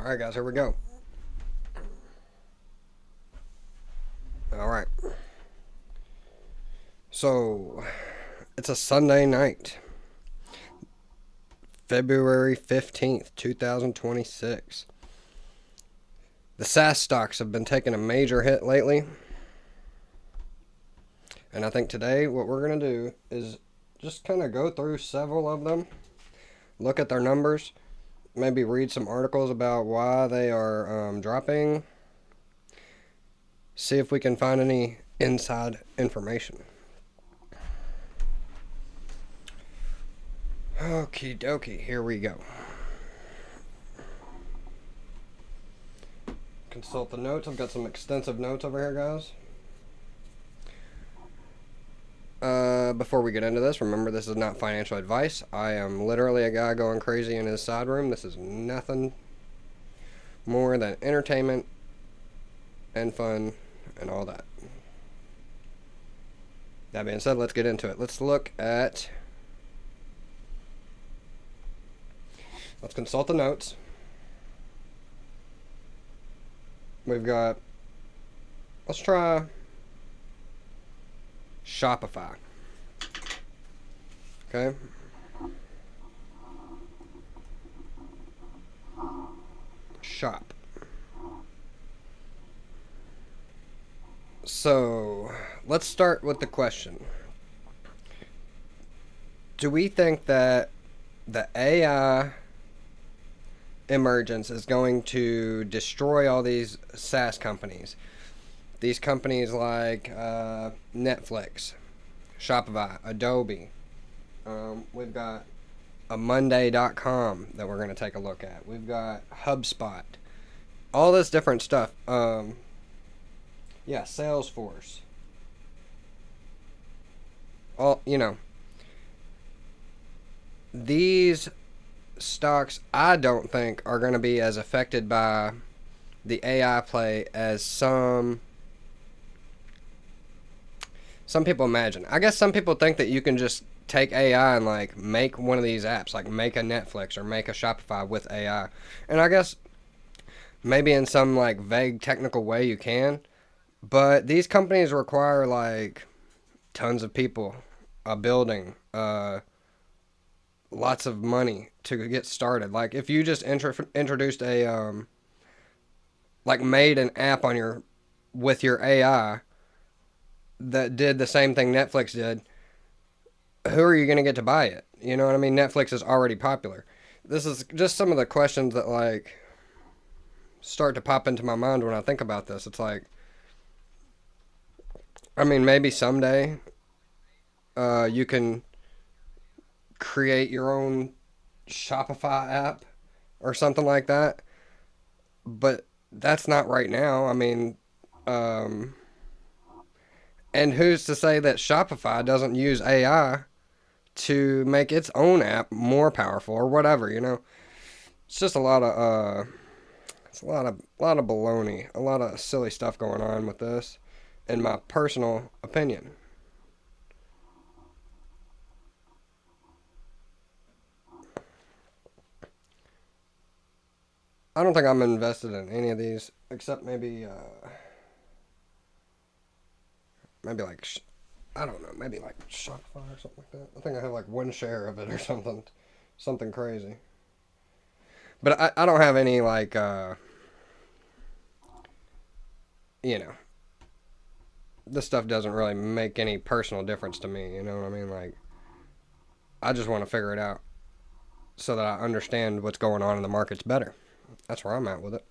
Alright, guys, here we go. Alright. So, it's a Sunday night, February 15th, 2026. The Saas stocks have been taking a major hit lately. And I think today what we're going to do is just kind of go through several of them, look at their numbers, maybe read some articles about why they are dropping, see if we can find any inside information. Okie dokie, here we go. Consult the notes. I've got some extensive notes over here, guys. Before we get into this, remember this is not financial advice. I am literally a guy going crazy in his side room. This is nothing more than entertainment and fun and all that. That being said, let's get into it. Let's consult the notes. Let's try Shopify. Okay. Shop. So, let's start with the question. Do we think that the AI emergence is going to destroy all these SaaS companies? These companies like Netflix, Shopify, Adobe. We've got a Monday.com that we're going to take a look at. We've got HubSpot. All this different stuff. Salesforce. These stocks I don't think are going to be as affected by the AI play as some people imagine. I guess some people think that you can just take AI and like make one of these apps, like make a Netflix or make a Shopify with AI. And I guess maybe in some like vague technical way you can, but these companies require like tons of people, a building, lots of money to get started. Like if you just introduced made an app with your AI that did the same thing Netflix did, who are you going to get to buy it? You know what I mean? Netflix is already popular. This is just some of the questions that like start to pop into my mind when I think about this. It's like, I mean, maybe someday you can create your own Shopify app or something like that, but that's not right now. I mean, and who's to say that Shopify doesn't use AI to make its own app more powerful or whatever, you know? It's just a lot of baloney, a lot of silly stuff going on with this, in my personal opinion. I don't think I'm invested in any of these, except maybe like, I don't know, maybe like Shopify or something like that. I think I have like one share of it or something crazy. But I don't have any like, this stuff doesn't really make any personal difference to me, you know what I mean? Like, I just want to figure it out so that I understand what's going on in the markets better. That's where I'm at with it.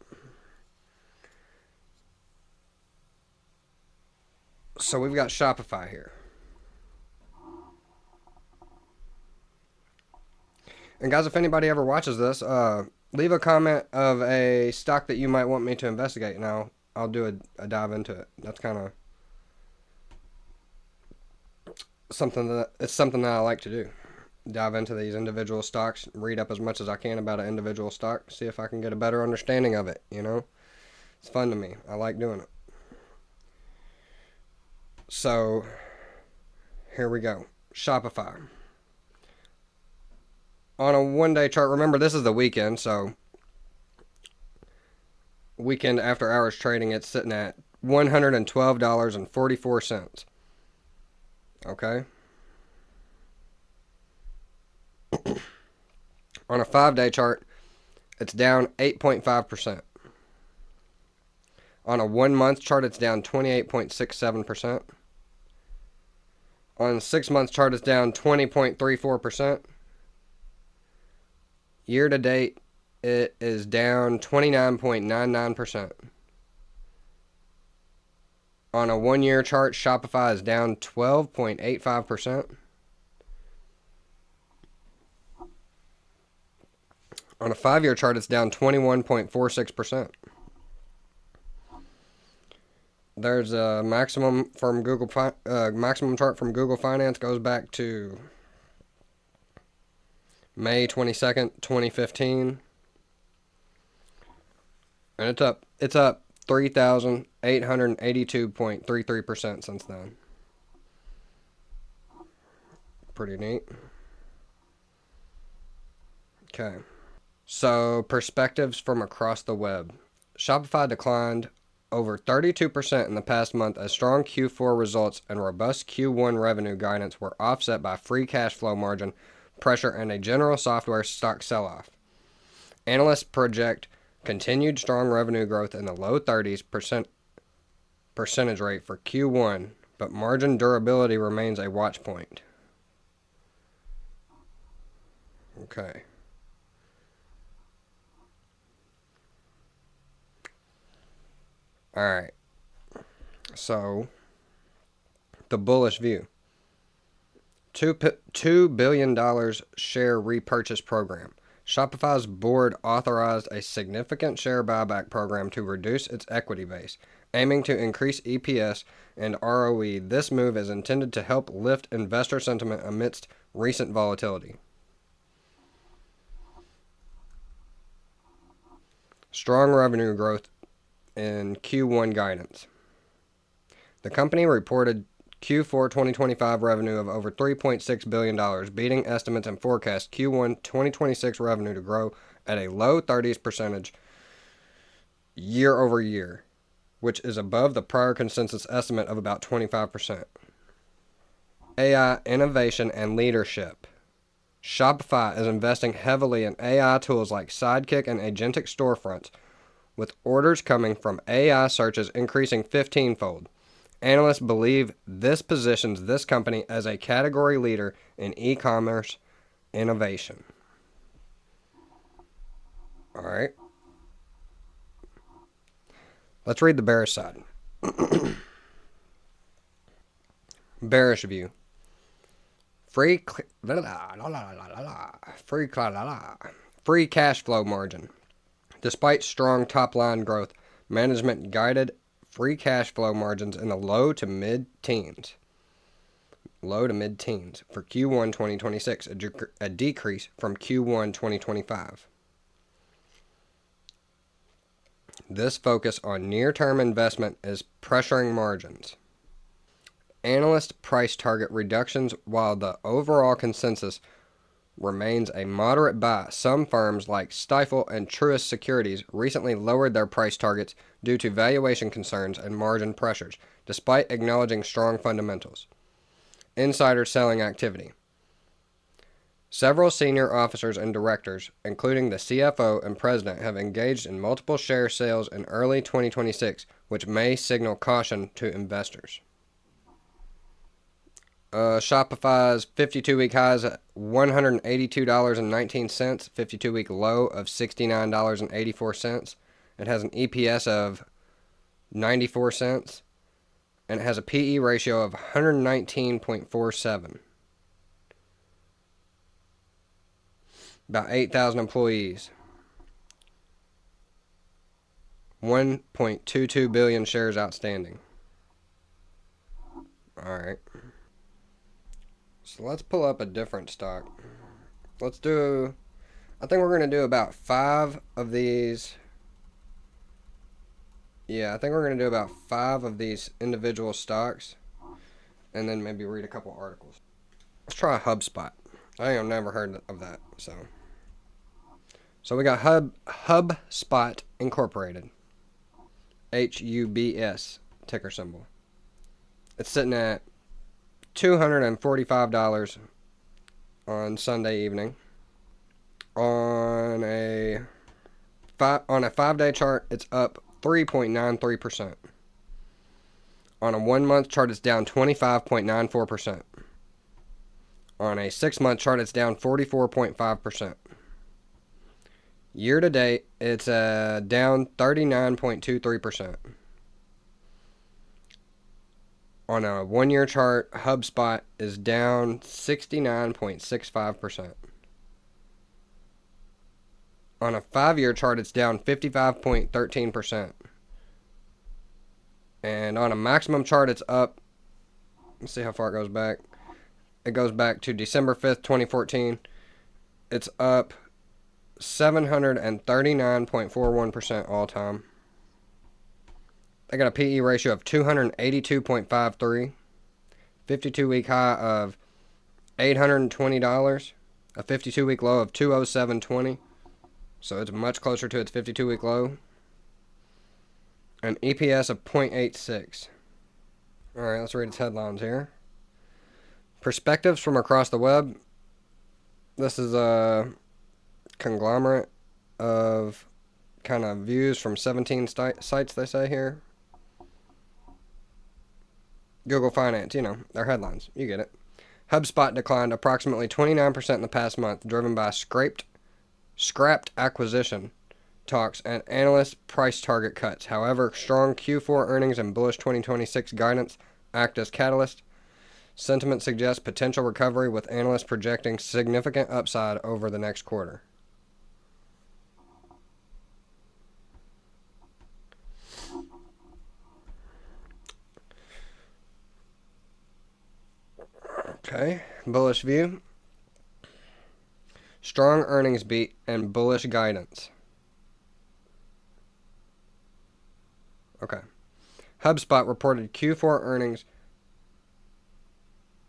So we've got Shopify here. And guys, if anybody ever watches this, leave a comment of a stock that you might want me to investigate, and I'll do a dive into it. That's kind of something that I like to do. Dive into these individual stocks, read up as much as I can about an individual stock, see if I can get a better understanding of it, you know? It's fun to me. I like doing it. So, here we go. Shopify. On a one-day chart, remember this is the weekend, so weekend after hours trading, it's sitting at $112.44. Okay? On a 5-day chart, it's down 8.5%. On a 1-month chart, it's down 28.67%. On a 6-month chart, it's down 20.34%. Year to date, it is down 29.99%. On a 1-year chart, Shopify is down 12.85%. On a 5-year chart, it's down 21.46%. There's a maximum from maximum chart from Google Finance goes back to May 22nd, 2015. And it's up 3,882.33% since then. Pretty neat. Okay. So, perspectives from across the web. Shopify declined over 32% in the past month as strong Q4 results and robust Q1 revenue guidance were offset by free cash flow margin pressure and a general software stock sell-off. Analysts project continued strong revenue growth in the low 30s percentage rate for Q1, but margin durability remains a watch point. Okay. All right. So, the bullish view. $2 billion share repurchase program. Shopify's board authorized a significant share buyback program to reduce its equity base, aiming to increase EPS and ROE. This move is intended to help lift investor sentiment amidst recent volatility. Strong revenue growth in Q1 guidance. The company reported Q4 2025 revenue of over $3.6 billion, beating estimates and forecast Q1 2026 revenue to grow at a low 30s percentage year over year, which is above the prior consensus estimate of about 25%. AI innovation and leadership. Shopify is investing heavily in AI tools like Sidekick and agentic storefronts, with orders coming from AI searches increasing 15-fold. Analysts believe this positions this company as a category leader in e-commerce innovation. All right. Let's read the bearish side. Bearish view. Free cash flow margin. Despite strong top-line growth, management guided free cash flow margins in the low to mid-teens for Q1 2026, a decrease from Q1 2025. This focus on near-term investment is pressuring margins. Analyst price target reductions while the overall consensus remains a moderate buy. Some firms like Stifel and Truist Securities recently lowered their price targets due to valuation concerns and margin pressures, despite acknowledging strong fundamentals. Insider selling activity. Several senior officers and directors, including the CFO and president, have engaged in multiple share sales in early 2026, which may signal caution to investors. Shopify's 52-week highs at $182.19, 52-week low of $69.84. It has an EPS of 94 cents, and it has a PE ratio of 119.47. About 8,000 employees. 1.22 billion shares outstanding. All right. So let's pull up a different stock. I think we're going to do about 5 of these. Yeah, I think we're going to do about 5 of these individual stocks, and then maybe read a couple articles. Let's try HubSpot. I ain't never heard of that. So we got HubSpot Incorporated. HUBS ticker symbol. It's sitting at $245 on Sunday evening. On a 5-day chart, it's up 3.93%. On a 1-month chart, it's down 25.94%. On a 6-month chart, it's down 44.5%. Year to date, it's down 39.23%. On a 1-year chart, HubSpot is down 69.65%. On a 5-year chart, it's down 55.13%. And on a maximum chart, it's up. Let's see how far it goes back. It goes back to December 5th, 2014. It's up 739.41% all time. They got a PE ratio of 282.53, 52-week high of $820, a 52-week low of 207.20, so it's much closer to its 52-week low. An EPS of 0.86. All right, let's read its headlines here. Perspectives from across the web. This is a conglomerate of kind of views from 17 sites, they say here. Google Finance, their headlines. You get it. HubSpot declined approximately 29% in the past month, driven by scrapped acquisition talks and analyst price target cuts. However, strong Q4 earnings and bullish 2026 guidance act as catalyst. Sentiment suggests potential recovery, with analysts projecting significant upside over the next quarter. Okay, bullish view. Strong earnings beat and bullish guidance. Okay. HubSpot reported Q4 earnings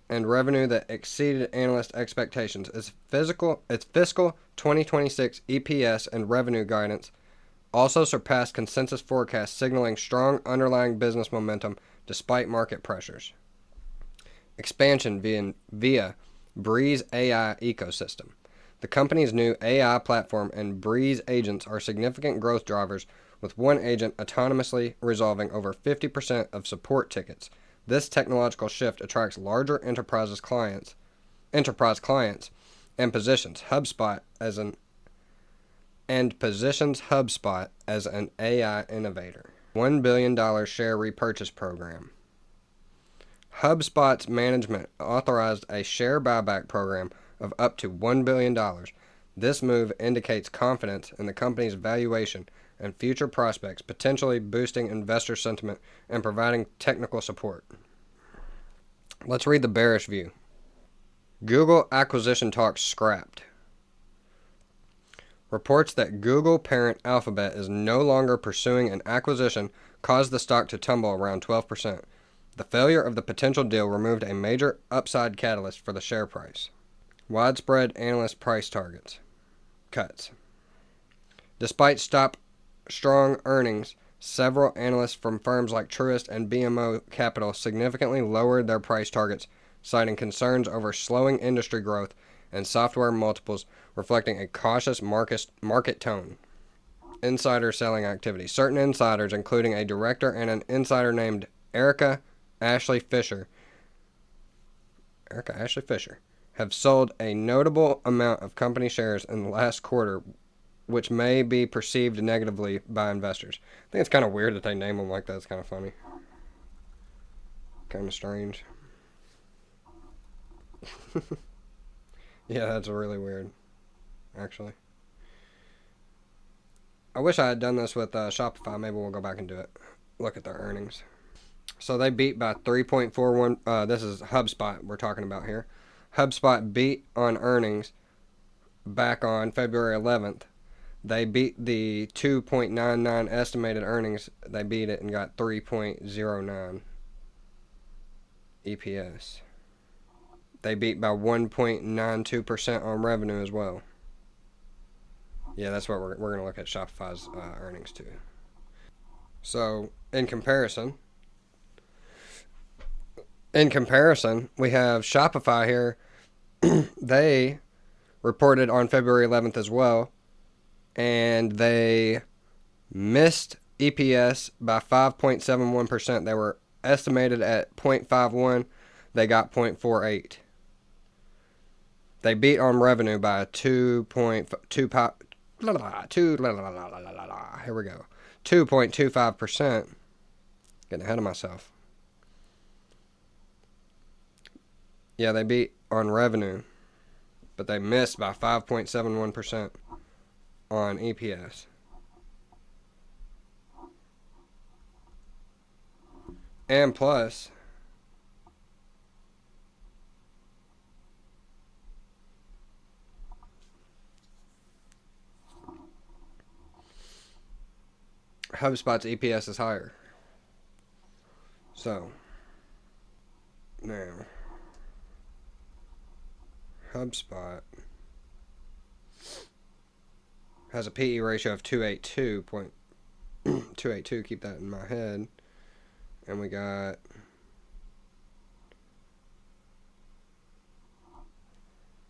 and revenue that exceeded analyst expectations. Its fiscal 2026 EPS and revenue guidance also surpassed consensus forecasts, signaling strong underlying business momentum despite market pressures. Expansion via Breeze AI ecosystem. The company's new AI platform and Breeze agents are significant growth drivers, with one agent autonomously resolving over 50% of support tickets. This technological shift attracts larger enterprise clients and positions HubSpot as an AI innovator. $1 billion share repurchase program. HubSpot's management authorized a share buyback program of up to $1 billion. This move indicates confidence in the company's valuation and future prospects, potentially boosting investor sentiment and providing technical support. Let's read the bearish view. Google acquisition talks scrapped. Reports that Google parent Alphabet is no longer pursuing an acquisition caused the stock to tumble around 12%. The failure of the potential deal removed a major upside catalyst for the share price. Widespread analyst price cuts. Despite strong earnings, several analysts from firms like Truist and BMO Capital significantly lowered their price targets, citing concerns over slowing industry growth and software multiples, reflecting a cautious market tone. Insider selling activity. Certain insiders, including a director and an insider named Erica Ashley Fisher, have sold a notable amount of company shares in the last quarter, which may be perceived negatively by investors. I think it's kind of weird that they name them like that. It's kind of funny. Kind of strange. Yeah, that's really weird, actually. I wish I had done this with Shopify. Maybe we'll go back and do it. Look at their earnings. So they beat by 3.41. This is HubSpot we're talking about here. HubSpot beat on earnings back on February 11th. They beat the 2.99 estimated earnings. They beat it and got 3.09 EPS. They beat by 1.92% on revenue as well. Yeah, that's what we're going to look at Shopify's earnings too. So in comparison, we have Shopify here. They reported on February 11th as well, and they missed EPS by 5.71%. They were estimated at 0.51. They got 0.48. They beat on revenue by 2.2. Here we go. 2.25%. Getting ahead of myself. Yeah, they beat on revenue, but they missed by 5.71% on EPS. And plus, HubSpot's EPS is higher. So, now, HubSpot has a PE ratio of 282. Keep that in my head. And we got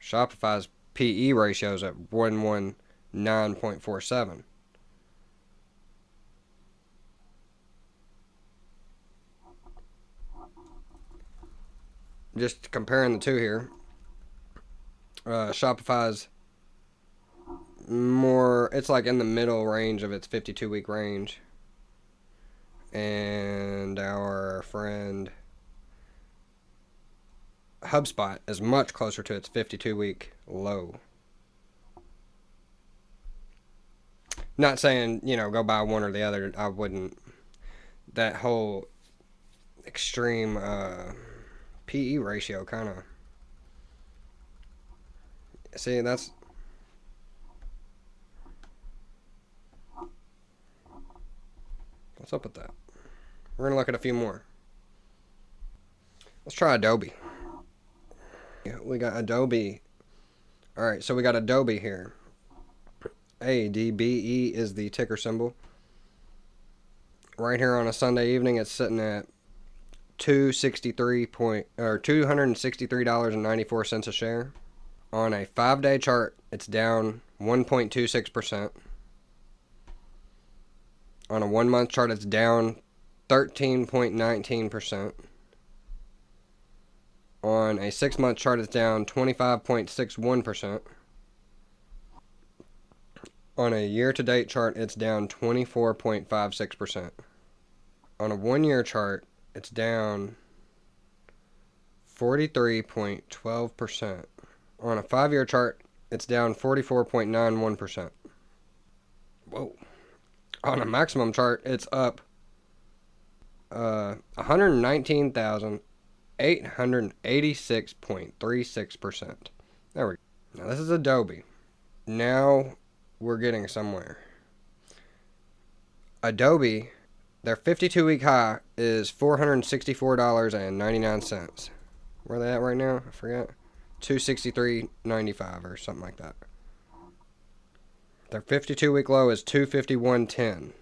Shopify's PE ratios at 119.47. Just comparing the two here, Shopify's more, it's like in the middle range of its 52-week range. And our friend HubSpot is much closer to its 52-week low. Not saying, go buy one or the other. I wouldn't. That whole extreme PE ratio kind of. See, that's. What's up with that? We're going to look at a few more. Let's try Adobe. We got Adobe. Alright, so we got Adobe here. ADBE is the ticker symbol. Right here on a Sunday evening, it's sitting at $263.94 a share. On a 5-day chart, it's down 1.26%. On a 1-month chart, it's down 13.19%. On a 6-month chart, it's down 25.61%. On a year-to-date chart, it's down 24.56%. On a 1-year chart, it's down 43.12%. On a 5-year chart, it's down 44.91%. Whoa. On a maximum chart, it's up 119,886.36%. There we go. Now this is Adobe. Now we're getting somewhere. Adobe, their 52-week high is $464.99. Where are they at right now? I forgot. $263.95 or something like that. Their 52-week low is $251.10.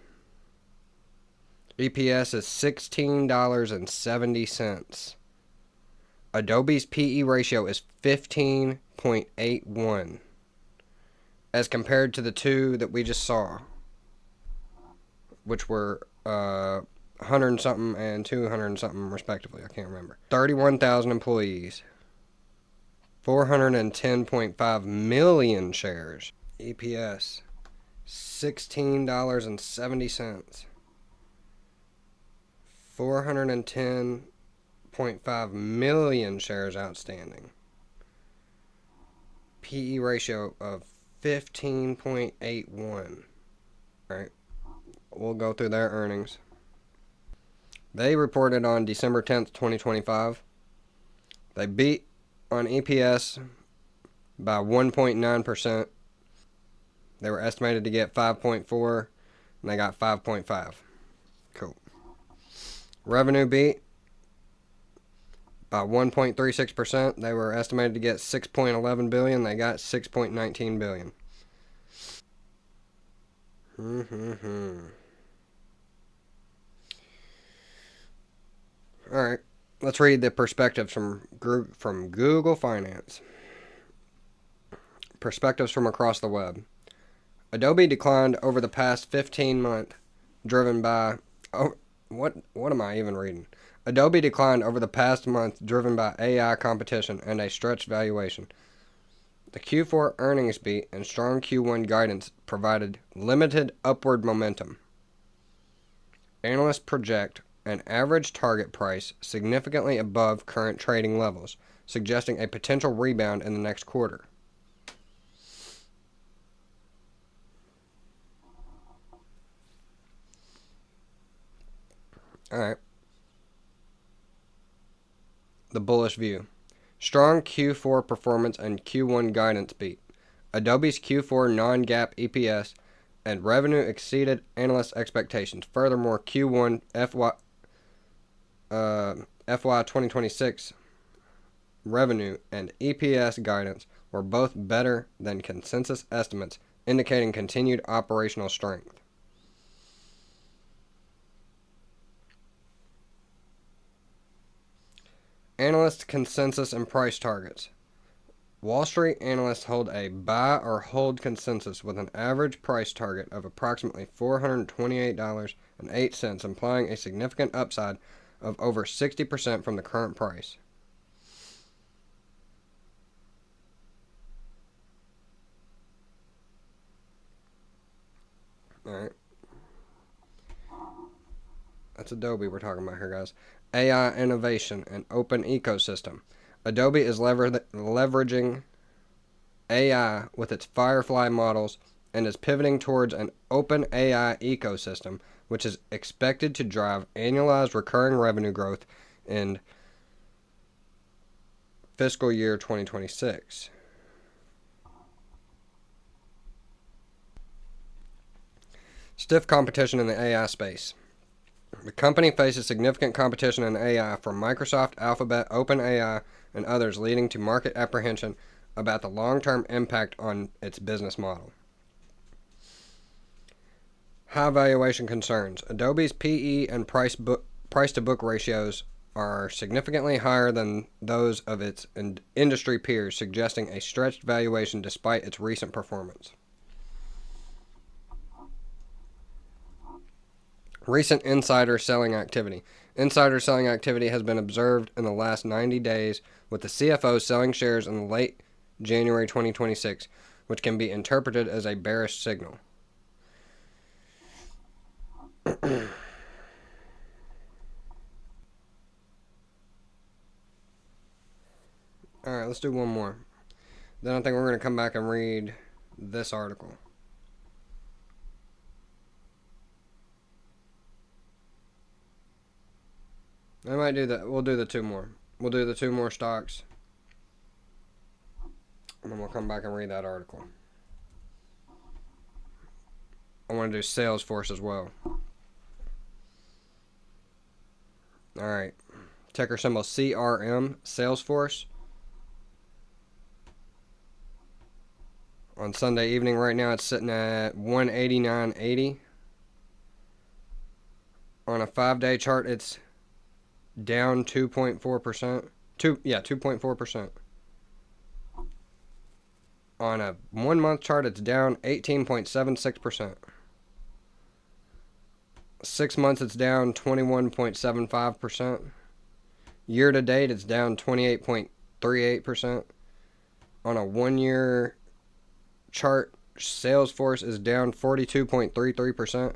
EPS is $16.70. Adobe's PE ratio is 15.81 as compared to the two that we just saw, which were 100 and something and 200 and something respectively. I can't remember. 31,000 employees. 410.5 million shares. EPS $16.70. 410.5 million shares outstanding. PE ratio of 15.81. Alright, we'll go through their earnings. They reported on December 10th, 2025. They beat on EPS by 1.9%. They were estimated to get 5.4, and they got 5.5. Cool. Revenue beat by 1.36%. They were estimated to get 6.11 billion. They got 6.19 billion. All right. Let's read the perspectives from Google Finance. Perspectives from across the web. Adobe declined over the past 15 months, driven by what am I even reading? Adobe declined over the past month, driven by AI competition and a stretched valuation. The Q4 earnings beat and strong Q1 guidance provided limited upward momentum. Analysts project an average target price significantly above current trading levels, suggesting a potential rebound in the next quarter. All right. The bullish view. Strong Q4 performance and Q1 guidance beat. Adobe's Q4 non-GAAP EPS and revenue exceeded analyst expectations. Furthermore, Q1 FY 2026 revenue and EPS guidance were both better than consensus estimates, indicating continued operational strength. Analyst consensus and price targets. Wall Street analysts hold a buy or hold consensus with an average price target of approximately $428.08, implying a significant upside of over 60% from the current price. Alright. That's Adobe we're talking about here, guys. AI innovation and open ecosystem. Adobe is leveraging AI with its Firefly models and is pivoting towards an open AI ecosystem, which is expected to drive annualized recurring revenue growth in fiscal year 2026. Stiff competition in the AI space. The company faces significant competition in AI from Microsoft, Alphabet, OpenAI, and others, leading to market apprehension about the long-term impact on its business model. High valuation concerns. Adobe's PE and price-to-book ratios are significantly higher than those of its industry peers, suggesting a stretched valuation despite its recent performance. Recent insider selling activity. Insider selling activity has been observed in the last 90 days, with the CFO selling shares in late January 2026, which can be interpreted as a bearish signal. Alright, let's do one more. Then I think we're going to come back and read this article. I might do that. We'll do the two more. We'll do the two more stocks. And then we'll come back and read that article. I want to do Salesforce as well. Alright. Ticker symbol CRM, Salesforce. On Sunday evening right now it's sitting at 189.80. On a 5-day chart it's down 2.4%. 2.4%. On a 1-month chart, it's down 18.76%. 6 months, it's down 21.75%. Year to date, it's down 28.38%. On a 1-year chart, Salesforce is down 42.33%.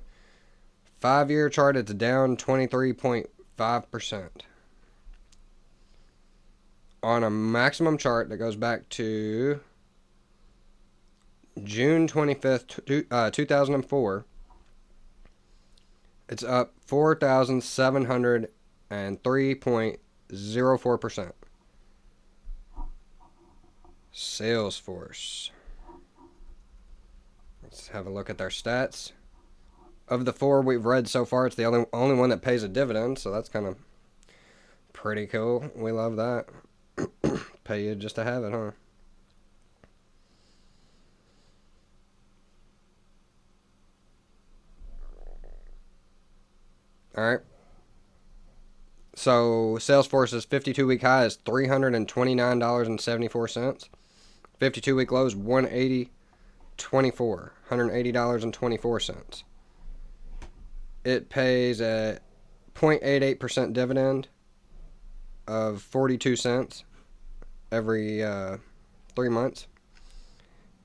5-year chart, it's down 23.5%. On a maximum chart that goes back to June 25th, 2004, it's up 4,703.04%. Salesforce. Let's have a look at their stats. Of the 4 we've read so far, it's the only one that pays a dividend, so that's kind of pretty cool. We love that. Pay you just to have it, huh? Alright. So Salesforce's 52-week high is $329.74. 52-week low is $180.24. It pays a 0.88% dividend of 42 cents every 3 months.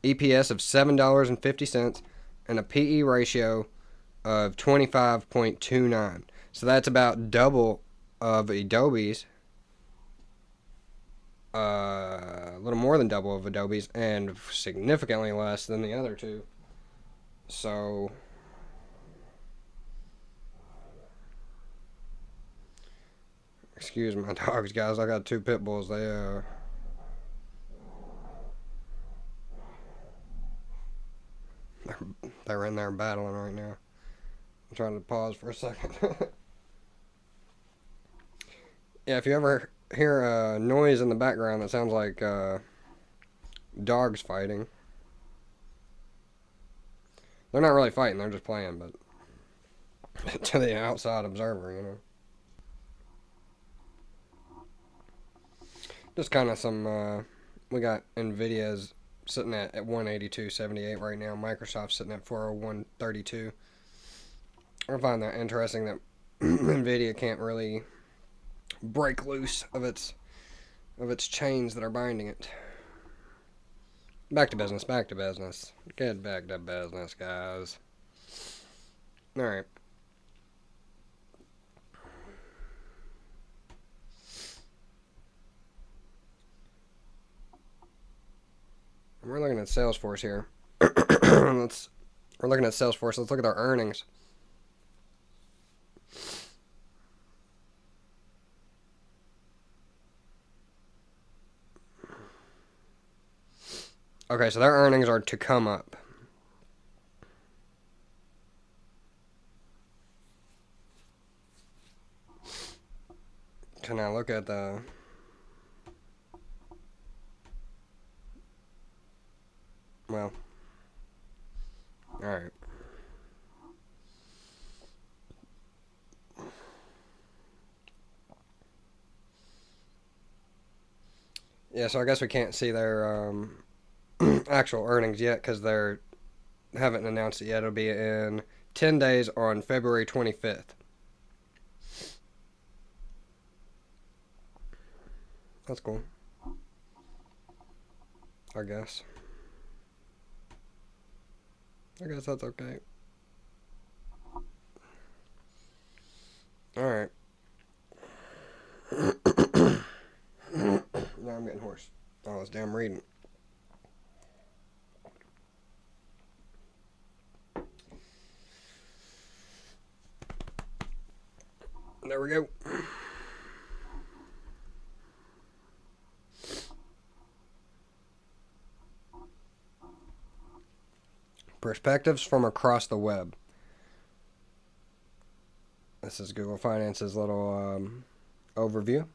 EPS of $7.50 and a PE ratio of 25.29. So that's about double of Adobe's, a little more than double of Adobe's, and significantly less than the other two. So excuse my dogs, guys. I got two pit bulls. They're in there battling right now. I'm trying to pause for a second. Yeah, if you ever hear a noise in the background that sounds like dogs fighting, they're not really fighting, they're just playing, but to the outside observer, you know. Just kind of some, we got Nvidia's sitting at 182.78 right now. Microsoft's sitting at 401.32. I find that interesting that Nvidia can't really break loose of its chains that are binding it. Back to business. Get back to business, guys. All right. We're looking at Salesforce here. We're looking at Salesforce. Let's look at their earnings. Okay, so their earnings are to come up. Can I look at the... Well, alright. Yeah, so I guess we can't see their actual earnings yet because they haven't announced it yet. It'll be in 10 days on February 25th. That's cool. I guess that's okay. Alright. Now I'm getting hoarse. I was damn reading. There we go. Perspectives from across the web. This is Google Finance's little overview.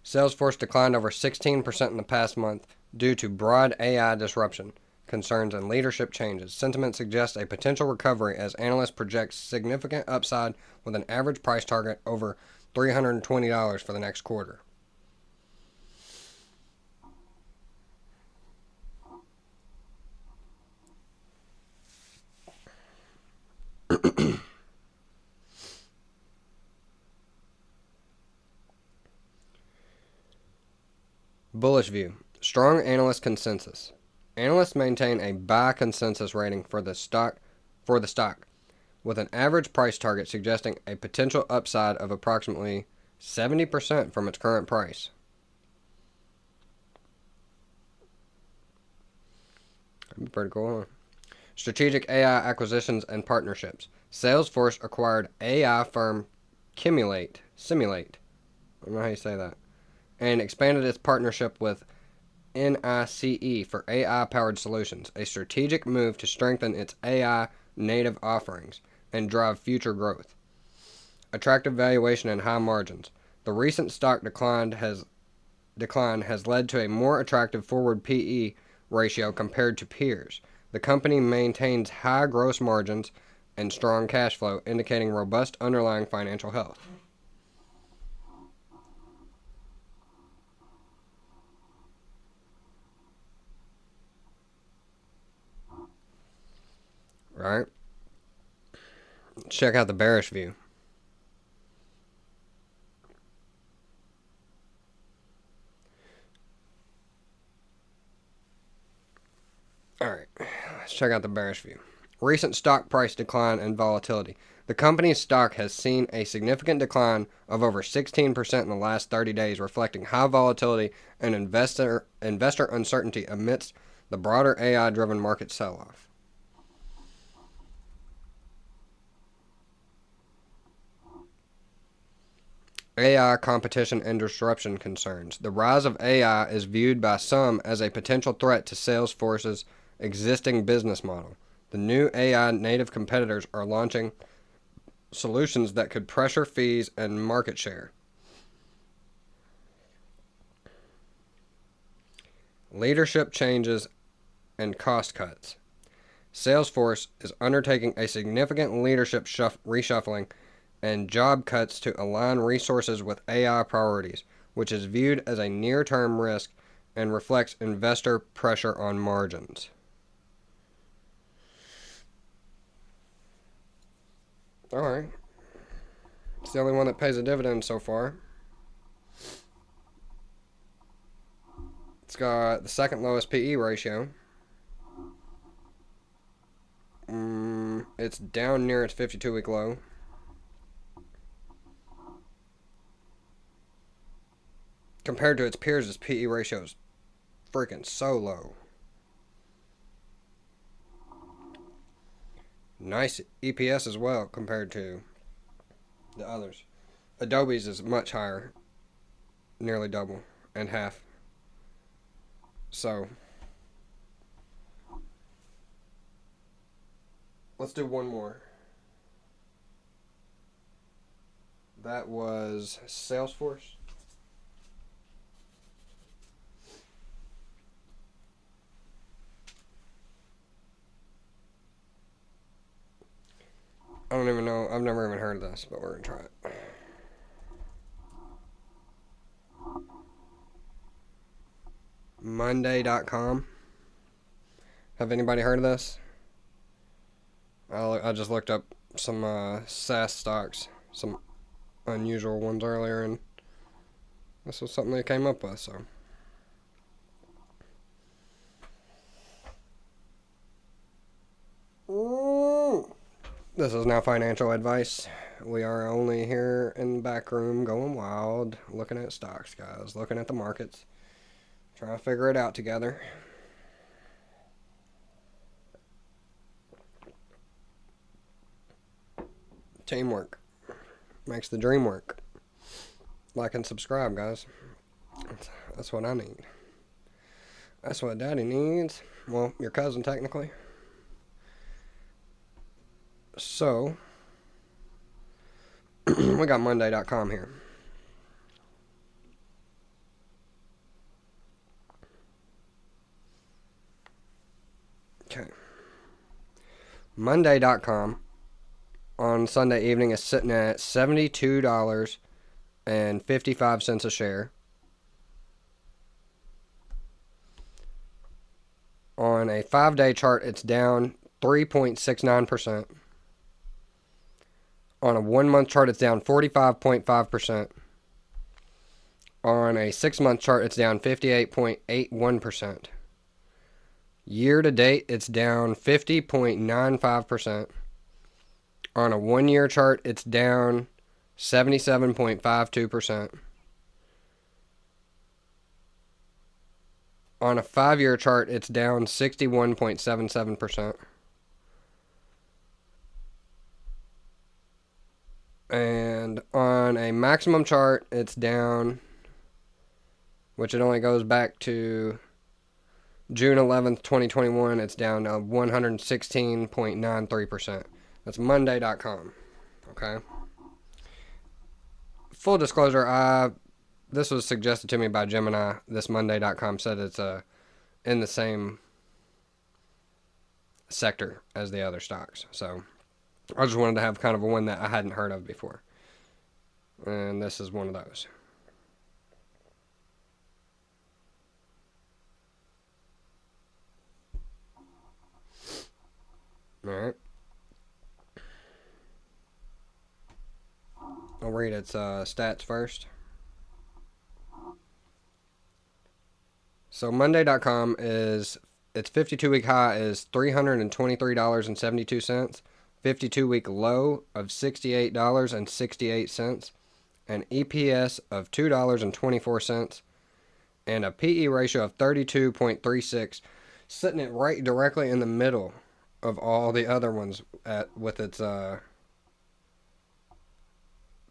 Salesforce declined over 16% in the past month due to broad AI disruption, concerns, and leadership changes. Sentiment suggests a potential recovery as analysts project significant upside with an average price target over $320 for the next quarter. Bullish view. Strong analyst consensus. Analysts maintain a buy consensus rating for the stock, with an average price target suggesting a potential upside of approximately 70% from its current price. That'd be pretty cool, huh? Strategic AI acquisitions and partnerships. Salesforce acquired AI firm Simulate. I don't know how you say that. And expanded its partnership with NICE for AI-powered solutions, a strategic move to strengthen its AI-native offerings and drive future growth. Attractive valuation and high margins. The recent stock decline has led to a more attractive forward PE ratio compared to peers. The company maintains high gross margins and strong cash flow, indicating robust underlying financial health. right? Let's check out the bearish view. All right, let's check out the bearish view. Recent stock price decline and volatility. The company's stock has seen a significant decline of over 16% in the last 30 days, reflecting high volatility and investor uncertainty amidst the broader AI-driven market sell-off. AI competition and disruption concerns. The rise of AI is viewed by some as a potential threat to Salesforce's existing business model. The new AI native competitors are launching solutions that could pressure fees and market share. Leadership changes and cost cuts. Salesforce is undertaking a significant leadership reshuffling and job cuts to align resources with AI priorities, which is viewed as a near-term risk and reflects investor pressure on margins. All right. It's the only one that pays a dividend so far. It's got the second lowest PE ratio. It's down near its 52-week low. Compared to its peers, its PE ratio is freaking so low. Nice EPS as well compared to the others. Adobe's is much higher, nearly double and half. So, let's do one more. That was Salesforce. I don't even know. I've never even heard of this, but we're going to try it. Monday.com. Have anybody heard of this? I just looked up some Saas stocks, some unusual ones earlier, and this was something they came up with, so. This is not financial advice. We are only here in the back room going wild, looking at stocks, guys, looking at the markets, trying to figure it out together. Teamwork makes the dream work. Like and subscribe, guys. That's what I need. That's what Daddy needs. Well, your cousin, technically. So, we got Monday.com here. Okay. Monday.com on Sunday evening is sitting at $72.55 a share. On a 5-day chart, it's down 3.69%. On a 1-month chart, it's down 45.5%. On a 6-month chart, it's down 58.81%. Year to date, it's down 50.95%. On a 1-year chart, it's down 77.52%. On a 5-year chart, it's down 61.77%. And on a maximum chart, it's down, which it only goes back to June 11th, 2021. It's down to 116.93%. That's Monday.com. Okay. Full disclosure, this was suggested to me by Gemini. This Monday.com said it's in the same sector as the other stocks. So I just wanted to have kind of a one that I hadn't heard of before. And this is one of those. All right. read its stats first. So Monday.com is its 52-week high is $323.72, 52-week low of $68.68, an EPS of $2.24, and a PE ratio of 32.36, sitting it right directly in the middle of all the other ones with its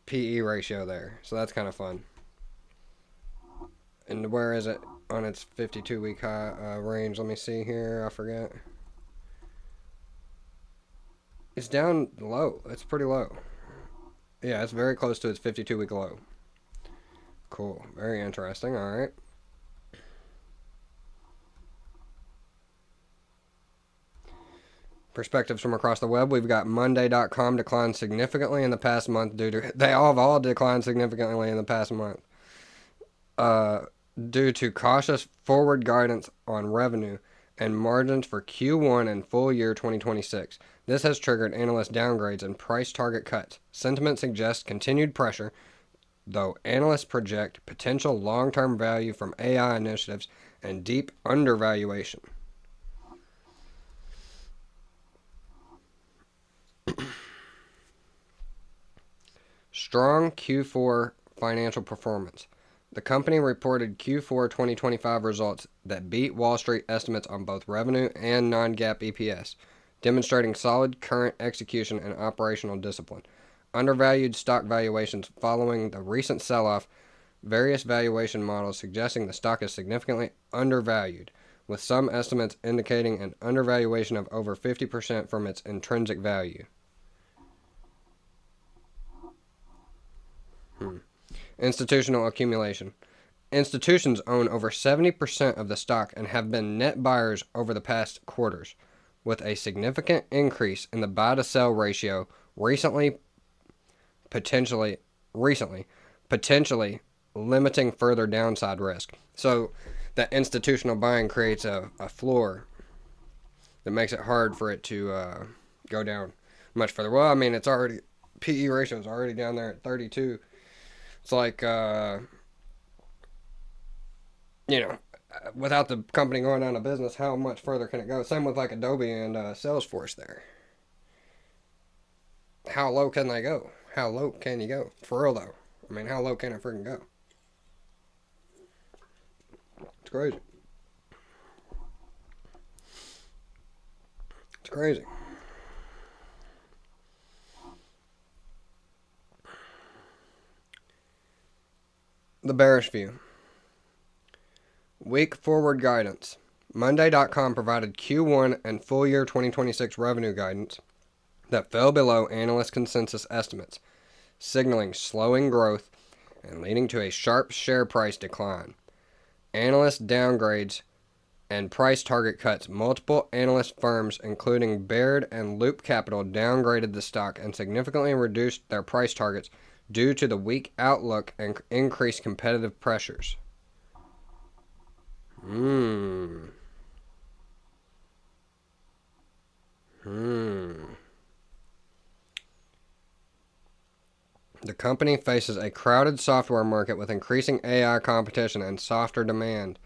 PE ratio there. So that's kind of fun. And where is it on its 52-week high range? Let me see here. I forget. It's down low. It's pretty low. Yeah, it's very close to its 52-week low. Cool. Very interesting. All right. Perspectives from across the web. We've got Monday.com declined significantly in the past month due to... They all declined significantly in the past month. Due to cautious forward guidance on revenue and margins for Q1 and full year 2026. This has triggered analyst downgrades and price target cuts. Sentiment suggests continued pressure, though analysts project potential long-term value from AI initiatives and deep undervaluation. Strong Q4 financial performance. The company reported Q4 2025 results that beat Wall Street estimates on both revenue and non-GAAP EPS, demonstrating solid current execution and operational discipline. Undervalued stock valuations following the recent sell-off, various valuation models suggesting the stock is significantly undervalued, with some estimates indicating an undervaluation of over 50% from its intrinsic value. Institutional accumulation. Institutions own over 70% of the stock and have been net buyers over the past quarters, with a significant increase in the buy-to-sell ratio potentially limiting further downside risk. So that institutional buying creates a floor that makes it hard for it to go down much further. Well, I mean, it's already... PE ratio is already down there at 32. It's like, without the company going out of business, how much further can it go? Same with like Adobe and Salesforce there. How low can they go? How low can you go? For real though. I mean, how low can it freaking go? It's crazy. It's crazy. The bearish view. Week forward guidance. Monday.com provided Q1 and full year 2026 revenue guidance that fell below analyst consensus estimates, signaling slowing growth and leading to a sharp share price decline. Analyst downgrades and price target cuts. Multiple analyst firms, including Baird and Loop Capital, downgraded the stock and significantly reduced their price targets due to the weak outlook and increased competitive pressures. The company faces a crowded software market with increasing AI competition and softer demand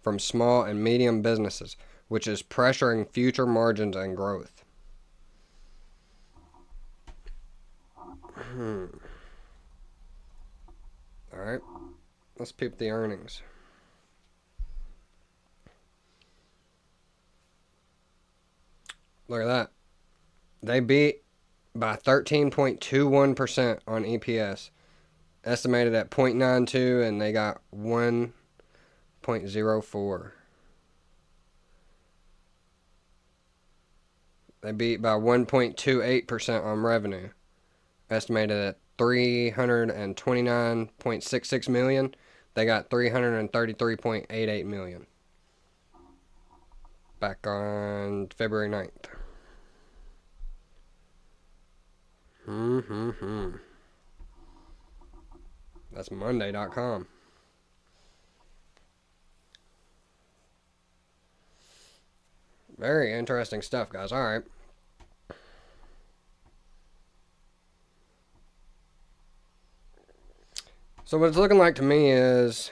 from small and medium businesses, which is pressuring future margins and growth. Alright, let's peep the earnings. Look at that. They beat by 13.21% on EPS. Estimated at 0.92 and they got 1.04. They beat by 1.28% on revenue. Estimated at $329.66 million. They got $333.88 million. Back on February 9th. That's Monday.com. Very interesting stuff, guys. All right. So what it's looking like to me is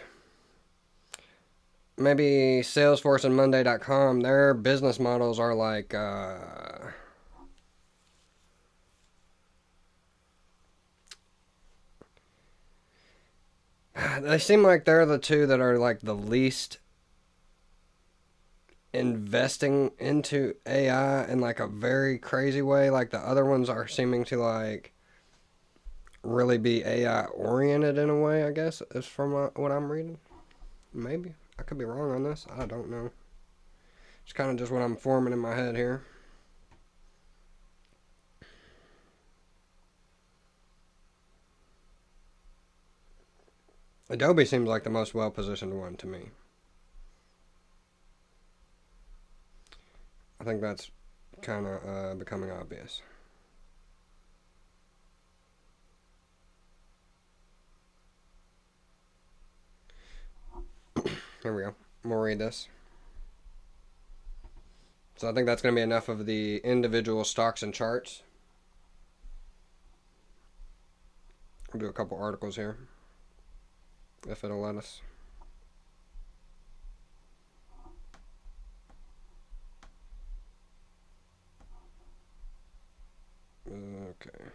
maybe Salesforce and Monday.com, their business models are like they seem like they're the two that are like the least investing into AI in like a very crazy way. Like the other ones are seeming to like really be AI oriented in a way, I guess, is from what I'm reading. Maybe. I could be wrong on this. I don't know. It's kind of just what I'm forming in my head here. Adobe seems like the most well-positioned one to me. I think that's kind of becoming obvious. Here we go. We'll read this. So I think that's going to be enough of the individual stocks and charts. We'll do a couple articles here, if it'll let us. Okay.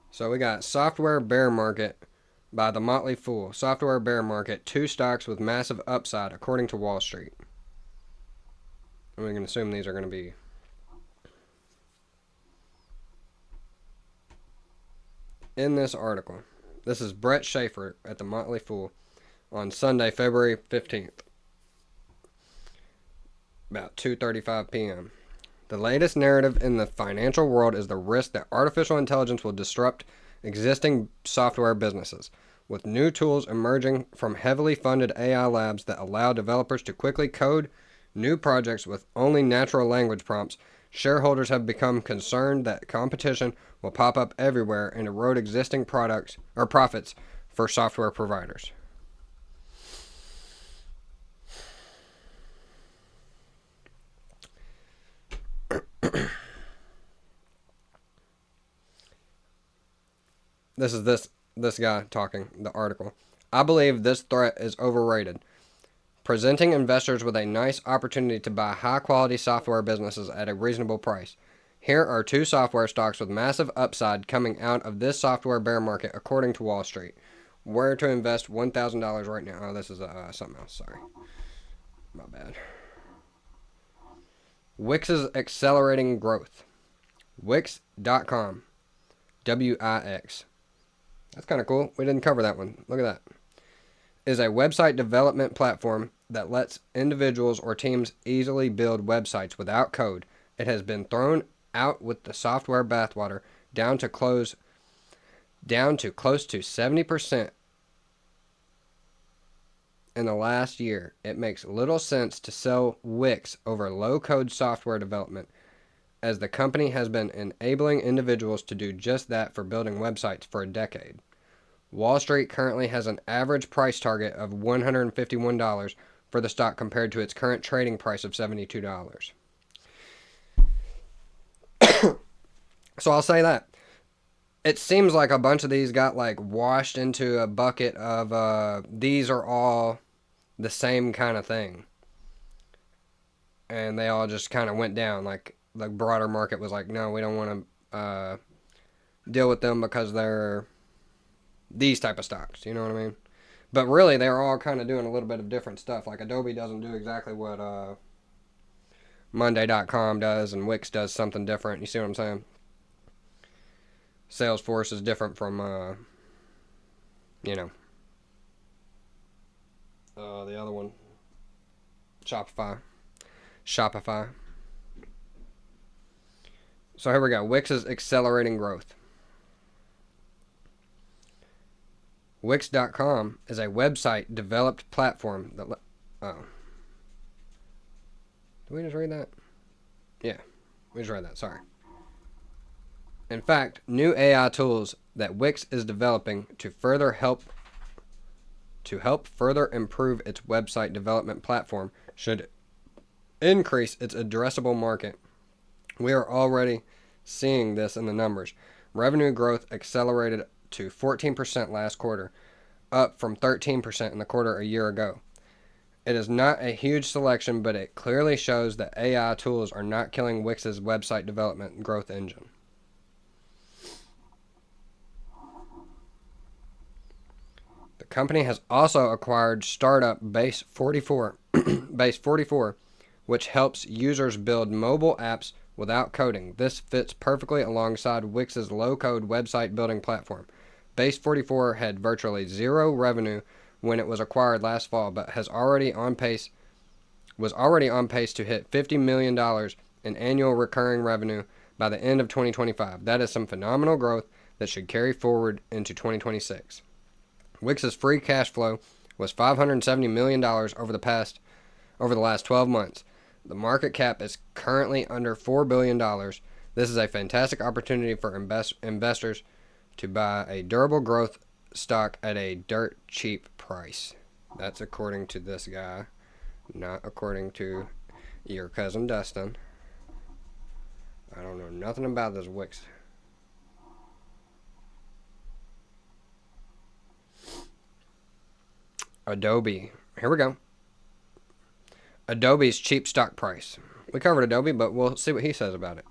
So we got Software Bear Market by the Motley Fool. Software Bear Market, 2 stocks with massive upside according to Wall Street. And we can assume these are going to be in this article. This is Brett Schaefer at the Motley Fool on Sunday, February 15th, about 2:35 p.m. The latest narrative in the financial world is the risk that artificial intelligence will disrupt existing software businesses, with new tools emerging from heavily funded AI labs that allow developers to quickly code new projects with only natural language prompts. Shareholders have become concerned that competition will pop up everywhere and erode existing products or profits for software providers. This is this guy talking, the article. I believe this threat is overrated, presenting investors with a nice opportunity to buy high-quality software businesses at a reasonable price. Here are 2 software stocks with massive upside coming out of this software bear market, according to Wall Street. Where to invest $1,000 right now. Oh, this is something else. Sorry. My bad. Wix's accelerating growth. Wix.com. Wix. That's kind of cool. We didn't cover that one. Look at that. Is a website development platform that lets individuals or teams easily build websites without code. It has been thrown out with the software bathwater down to close to 70% in the last year. It makes little sense to sell Wix over low-code software development, as the company has been enabling individuals to do just that for building websites for a decade. Wall Street currently has an average price target of $151 for the stock compared to its current trading price of $72. So I'll say that. It seems like a bunch of these got like washed into a bucket of these are all the same kind of thing. And they all just kind of went down. Like the broader market was like, no, we don't want to deal with them because they're these type of stocks, you know what I mean? But really, they're all kind of doing a little bit of different stuff. Like Adobe doesn't do exactly what Monday.com does, and Wix does something different. You see what I'm saying? Salesforce is different from, the other one. Shopify. So here we go. Wix is accelerating growth. Wix.com is a website developed platform that... Did we just read that? Yeah, we just read that. Sorry. In fact, new AI tools that Wix is developing to help further improve its website development platform should increase its addressable market. We are already seeing this in the numbers. Revenue growth accelerated to 14% last quarter, up from 13% in the quarter a year ago. It is not a huge selection, but it clearly shows that AI tools are not killing Wix's website development growth engine. The company has also acquired startup Base 44, which helps users build mobile apps without coding. This fits perfectly alongside Wix's low-code website building platform. Base 44 had virtually zero revenue when it was acquired last fall, but was already on pace to hit $50 million in annual recurring revenue by the end of 2025. That is some phenomenal growth that should carry forward into 2026. Wix's free cash flow was $570 million over the last 12 months. The market cap is currently under $4 billion. This is a fantastic opportunity for investors to buy a durable growth stock at a dirt cheap price. That's according to this guy, not according to your cousin Dustin. I don't know nothing about this Wix. Adobe. Here we go. Adobe's cheap stock price. We covered Adobe, but we'll see what he says about it.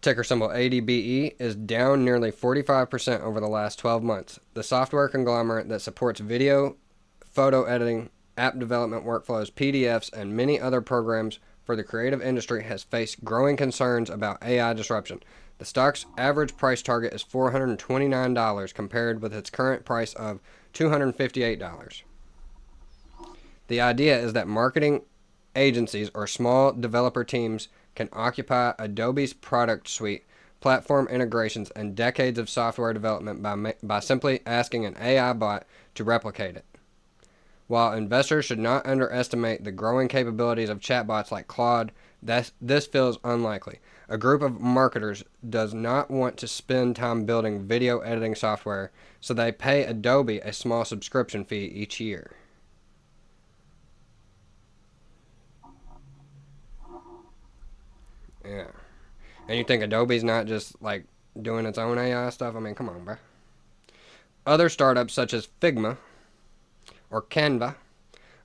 Ticker symbol ADBE is down nearly 45% over the last 12 months. The software conglomerate that supports video, photo editing, app development workflows, PDFs, and many other programs for the creative industry has faced growing concerns about AI disruption. The stock's average price target is $429 compared with its current price of $258. The idea is that marketing agencies or small developer teams can occupy Adobe's product suite, platform integrations, and decades of software development by simply asking an AI bot to replicate it. While investors should not underestimate the growing capabilities of chatbots like Claude, this feels unlikely. A group of marketers does not want to spend time building video editing software, so they pay Adobe a small subscription fee each year. Yeah. And you think Adobe's not just like doing its own AI stuff? I mean, come on, bro. Other startups such as Figma or Canva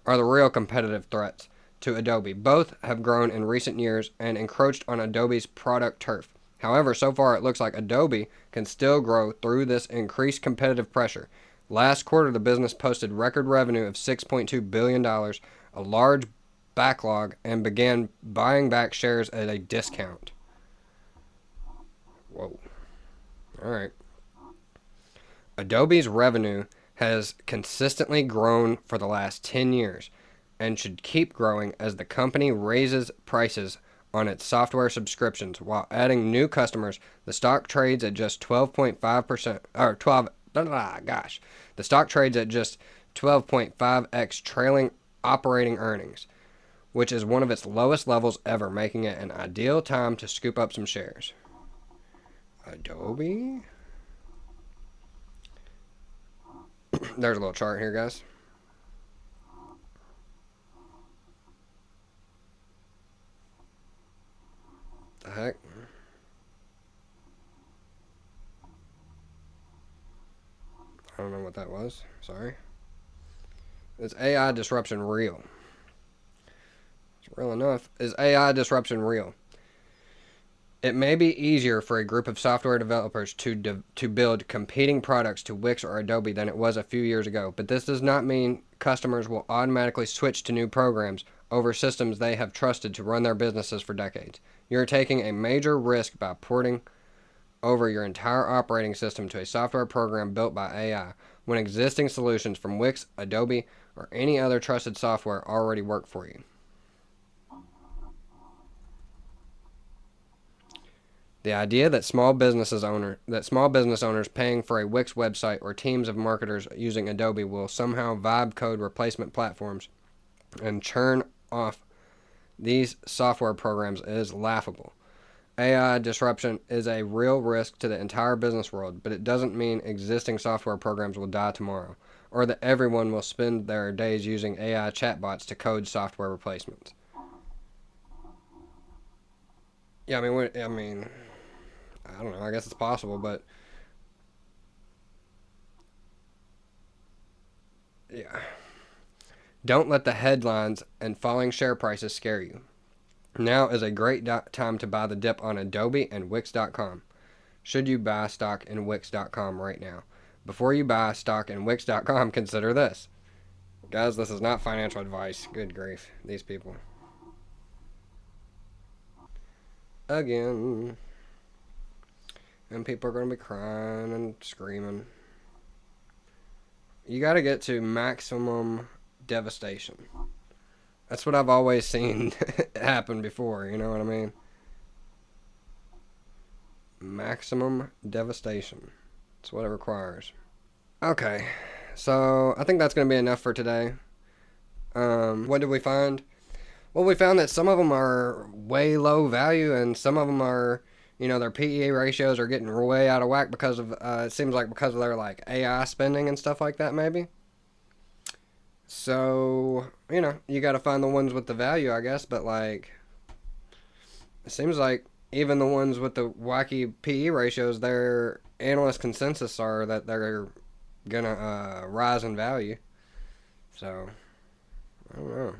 are the real competitive threats to Adobe. Both have grown in recent years and encroached on Adobe's product turf. However, so far it looks like Adobe can still grow through this increased competitive pressure. Last quarter, the business posted record revenue of $6.2 billion, a large backlog, and began buying back shares at a discount. Whoa. All right. Adobe's revenue has consistently grown for the last 10 years and should keep growing as the company raises prices on its software subscriptions while adding new customers. The stock trades at just 12.5% or 12 gosh. The stock trades at just 12.5x trailing operating earnings, which is one of its lowest levels ever, making it an ideal time to scoop up some shares. Adobe. There's a little chart here, guys. The heck? I don't know what that was. Sorry. Is AI disruption real? It's real enough. Is AI disruption real? It may be easier for a group of software developers to build competing products to Wix or Adobe than it was a few years ago, but this does not mean customers will automatically switch to new programs over systems they have trusted to run their businesses for decades. You're taking a major risk by porting over your entire operating system to a software program built by AI when existing solutions from Wix, Adobe, or any other trusted software already work for you. The idea that small business owners paying for a Wix website or teams of marketers using Adobe will somehow vibe code replacement platforms and churn off these software programs is laughable. AI disruption is a real risk to the entire business world, but it doesn't mean existing software programs will die tomorrow. or that everyone will spend their days using AI chatbots to code software replacements. Yeah, I don't know. I guess it's possible, but yeah. Don't let the headlines and falling share prices scare you. Now is a great time to buy the dip on Adobe and Wix.com. Should you buy stock in Wix.com right now? Before you buy stock in Wix.com, consider this. Guys, this is not financial advice. Good grief. These people. Again. And people are going to be crying and screaming. You got to get to maximum devastation. That's what I've always seen happen before, you know what I mean? Maximum devastation. That's what it requires. Okay, so I think that's going to be enough for today. What did we find? Well, we found that some of them are way low value, and some of them are, their PE ratios are getting way out of whack because of, it seems like because of their like AI spending and stuff like that, maybe. So, you got to find the ones with the value, I guess, but like, it seems like even the ones with the wacky PE ratios, their analyst consensus are that they're gonna rise in value. So, I don't know.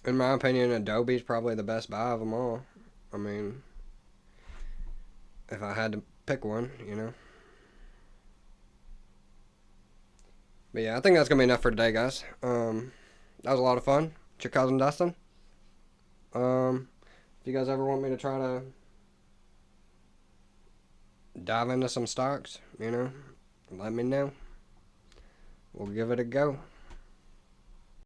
In my opinion, Adobe's probably the best buy of them all. I mean, if I had to pick one. But yeah, I think that's gonna be enough for today, guys. That was a lot of fun. It's your cousin Dustin. If you guys ever want me to try to dive into some stocks, let me know. We'll give it a go.